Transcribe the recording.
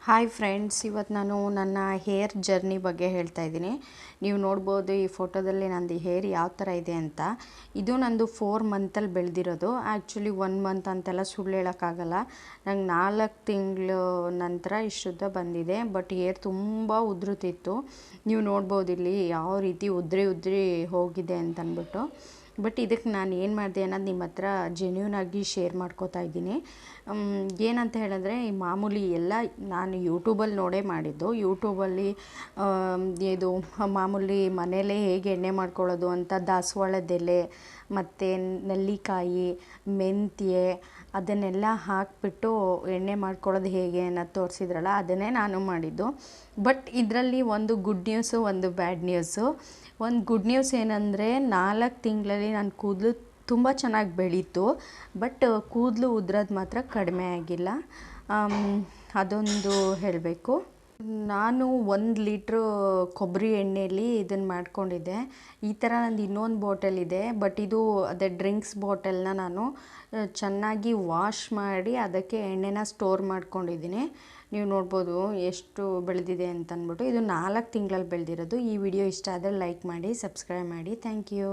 Hi friends, ಇವತ್ತು ನಾನು ನನ್ನ ಹೇರ್ ಜರ್ನಿ ಬಗ್ಗೆ ಹೇಳ್ತಾ ಇದ್ದೀನಿ. ನೀವು ನೋಡ್ಬೋದು ಈ ಫೋಟೋದಲ್ಲಿ ನಂದು ಹೇರ್ ಯಾವ ಥರ ಇದೆ ಅಂತ. ಇದು ನಂದು 4 ಮಂತಲ್ಲಿ ಬೆಳೆದಿರೋದು. ಆ್ಯಕ್ಚುಲಿ 1 ಮಂತ್ ಅಂತೆಲ್ಲ ಸುಳ್ಳು ಹೇಳೋಕ್ಕಾಗಲ್ಲ. ನಂಗೆ 4 ತಿಂಗಳು ನಂತರ ಇಷ್ಟುದ್ದ ಬಂದಿದೆ. ಬಟ್ ಹೇರ್ ತುಂಬ ಉದುರುತ್ತಿತ್ತು. ನೀವು ನೋಡ್ಬೋದು ಇಲ್ಲಿ ಯಾವ ರೀತಿ ಉದ್ರಿ ಹೋಗಿದೆ ಅಂತಂದ್ಬಿಟ್ಟು. ಬಟ್ ಇದಕ್ಕೆ ನಾನು ಏನು ಮಾಡಿದೆ ಅನ್ನೋದು ನಿಮ್ಮ ಹತ್ರ ಜೆನ್ಯೂನಾಗಿ ಶೇರ್ ಮಾಡ್ಕೋತಾ ಇದ್ದೀನಿ. ಏನಂತ ಹೇಳಿದ್ರೆ, ಈ ಮಾಮೂಲಿ ಎಲ್ಲ ನಾನು ಯೂಟ್ಯೂಬಲ್ಲಿ ನೋಡೇ ಮಾಡಿದ್ದು. ಯೂಟ್ಯೂಬಲ್ಲಿ ಇದು ಮಾಮೂಲಿ ಮನೆಯಲ್ಲೇ ಹೇಗೆ ಎಣ್ಣೆ ಮಾಡ್ಕೊಳ್ಳೋದು ಅಂತ ದಾಸವಾಳದೆಲೆ ಮತ್ತು ನೆಲ್ಲಿಕಾಯಿ, ಮೆಂತ್ಯೆ ಅದನ್ನೆಲ್ಲ ಹಾಕಿಬಿಟ್ಟು ಎಣ್ಣೆ ಮಾಡ್ಕೊಳ್ಳೋದು ಹೇಗೆ ಅನ್ನೋದು ತೋರಿಸಿದ್ರಲ್ಲ, ಅದನ್ನೇ ನಾನು ಮಾಡಿದ್ದು. ಬಟ್ ಇದರಲ್ಲಿ ಒಂದು ಗುಡ್ ನ್ಯೂಸು, ಒಂದು ಬ್ಯಾಡ್ ನ್ಯೂಸು. ಒಂದು ಗುಡ್ ನ್ಯೂಸ್ ಏನಂದರೆ, 4 ತಿಂಗಳಲ್ಲಿ ನನ್ನ ಕೂದಲು ತುಂಬ ಚೆನ್ನಾಗಿ ಬೆಳೀತು. ಬಟ್ ಕೂದಲು ಉದ್ರೋದು ಮಾತ್ರ ಕಡಿಮೆ ಆಗಿಲ್ಲ. ಅದೊಂದು ಹೇಳಬೇಕು. ನಾನು 1 ಲೀಟ್ರು ಕೊಬ್ಬರಿ ಎಣ್ಣೆಯಲ್ಲಿ ಇದನ್ನು ಮಾಡ್ಕೊಂಡಿದ್ದೆ. ಈ ಥರ ನಂದು ಇನ್ನೊಂದು ಬಾಟಲ್ ಇದೆ. ಬಟ್ ಇದು ಅದೇ ಡ್ರಿಂಕ್ಸ್ ಬಾಟಲ್ನ ನಾನು ಚೆನ್ನಾಗಿ ವಾಶ್ ಮಾಡಿ ಅದಕ್ಕೆ ಎಣ್ಣೆನ ಸ್ಟೋರ್ ಮಾಡ್ಕೊಂಡಿದ್ದೀನಿ. ನೀವು ನೋಡ್ಬೋದು ಎಷ್ಟು ಬೆಳೆದಿದೆ ಅಂತಂದ್ಬಿಟ್ಟು. ಇದು 4 ತಿಂಗಳಲ್ಲಿ ಬೆಳೆದಿರೋದು. ಈ ವಿಡಿಯೋ ಇಷ್ಟ ಆದರೆ ಲೈಕ್ ಮಾಡಿ, ಸಬ್ಸ್ಕ್ರೈಬ್ ಮಾಡಿ. Thank you.